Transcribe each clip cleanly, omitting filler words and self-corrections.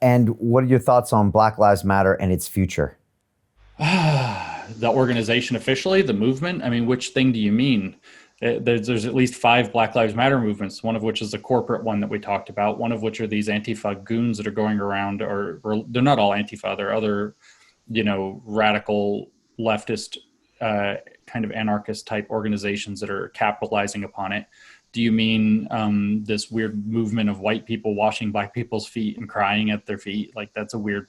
And what are your thoughts on Black Lives Matter and its future? The organization officially, the movement. I mean, which thing do you mean? There's at least 5 Black Lives Matter movements, one of which is the corporate one that we talked about, one of which are these Antifa goons that are going around, or they're not all Antifa, they're other, radical leftist, kind of anarchist type organizations that are capitalizing upon it. Do you mean this weird movement of white people washing black people's feet and crying at their feet? Like, that's a weird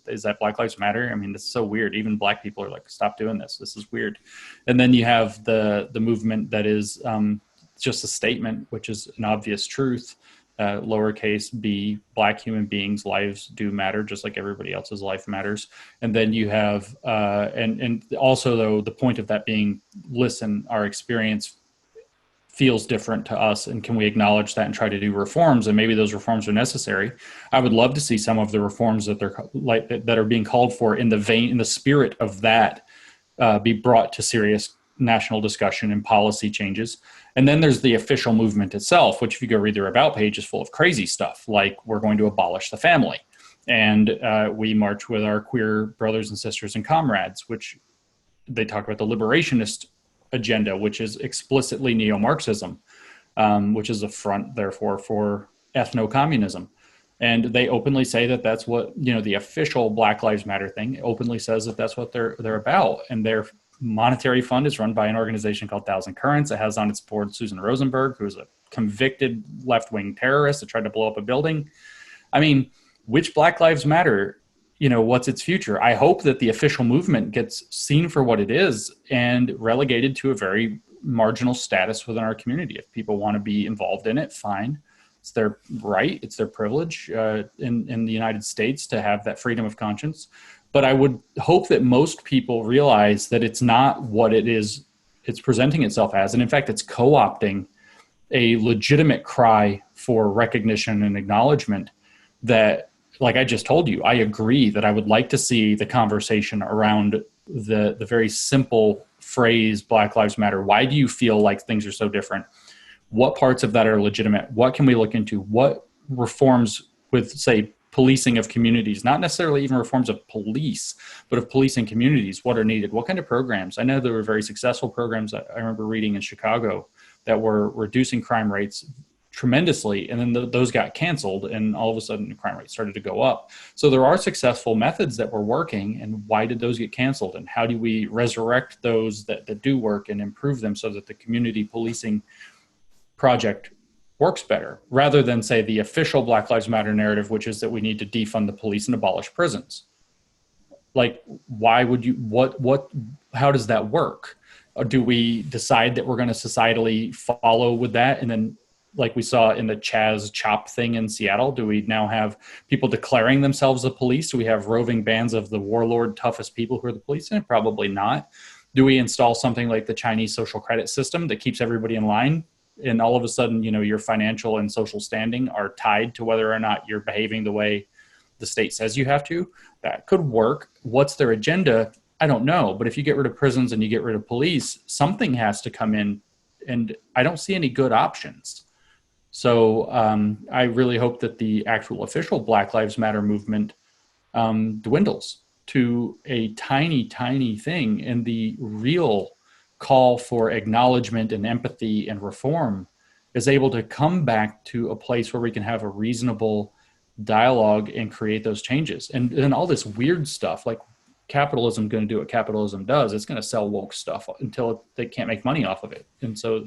is that Black Lives Matter? I mean, that's so weird. Even black people are like, stop doing this. This is weird. And then you have the movement that is just a statement, which is an obvious truth. Lowercase b, black human beings' lives do matter, just like everybody else's life matters. And then you have, and also though, the point of that being, listen, our experience feels different to us, and can we acknowledge that and try to do reforms? And maybe those reforms are necessary. I would love to see some of the reforms that that are being called for in the spirit of that, be brought to serious national discussion and policy changes. And then there's the official movement itself, which if you go read their about page is full of crazy stuff, like we're going to abolish the family. And we march with our queer brothers and sisters and comrades, which they talk about the liberationist agenda, which is explicitly neo-Marxism, which is a front, therefore, for ethno-communism. And they openly say that that's what, the official Black Lives Matter thing openly says that that's what they're about. And their monetary fund is run by an organization called Thousand Currents. It has on its board Susan Rosenberg, who is a convicted left-wing terrorist that tried to blow up a building. I mean, which Black Lives Matter? What's its future? I hope that the official movement gets seen for what it is and relegated to a very marginal status within our community. If people want to be involved in it, fine. It's their right. It's their privilege in the United States to have that freedom of conscience. But I would hope that most people realize that it's not what it is it's presenting itself as. And in fact, it's co-opting a legitimate cry for recognition and acknowledgement that, like I just told you, I agree that I would like to see the conversation around the very simple phrase, Black Lives Matter. Why do you feel like things are so different? What parts of that are legitimate? What can we look into? What reforms with, say, policing of communities, not necessarily even reforms of police, but of policing communities, what are needed? What kind of programs? I know there were very successful programs I remember reading in Chicago that were reducing crime rates tremendously, and then those got canceled, and all of a sudden the crime rate started to go up. So there are successful methods that were working, and why did those get canceled? And how do we resurrect those that do work and improve them so that the community policing project works better, rather than say the official Black Lives Matter narrative, which is that we need to defund the police and abolish prisons? Like, why would you, how does that work? Or do we decide that we're going to societally follow with that, and then, like we saw in the Chaz Chop thing in Seattle, do we now have people declaring themselves the police? Do we have roving bands of the warlord toughest people who are the police? And probably not. Do we install something like the Chinese social credit system that keeps everybody in line? And all of a sudden, your financial and social standing are tied to whether or not you're behaving the way the state says you have to. That could work. What's their agenda? I don't know. But if you get rid of prisons and you get rid of police, something has to come in. And I don't see any good options. So I really hope that the actual official Black Lives Matter movement dwindles to a tiny, tiny thing. And the real call for acknowledgement and empathy and reform is able to come back to a place where we can have a reasonable dialogue and create those changes. And then all this weird stuff, like capitalism going to do what capitalism does, it's going to sell woke stuff until they can't make money off of it. And so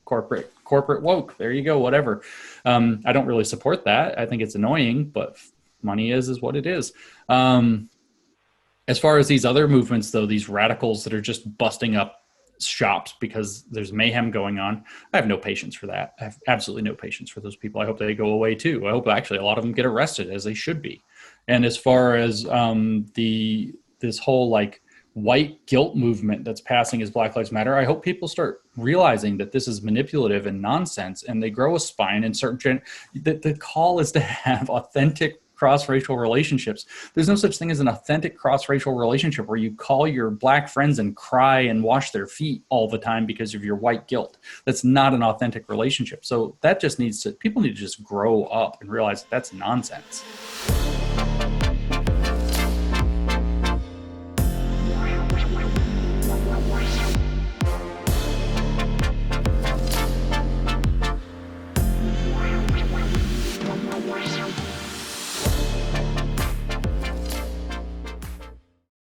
corporate woke, there you go, whatever. I don't really support that. I think it's annoying, but money is what it is. As far as these other movements, though, these radicals that are just busting up shops because there's mayhem going on, I have no patience for that. I have absolutely no patience for those people. I hope they go away too. I hope actually a lot of them get arrested, as they should be. And as far as this whole like white guilt movement that's passing as Black Lives Matter, I hope people start realizing that this is manipulative and nonsense, and they grow a spine in certain the call is to have authentic cross-racial relationships. There's no such thing as an authentic cross-racial relationship where you call your black friends and cry and wash their feet all the time because of your white guilt. That's not an authentic relationship. So that just people need to just grow up and realize that's nonsense.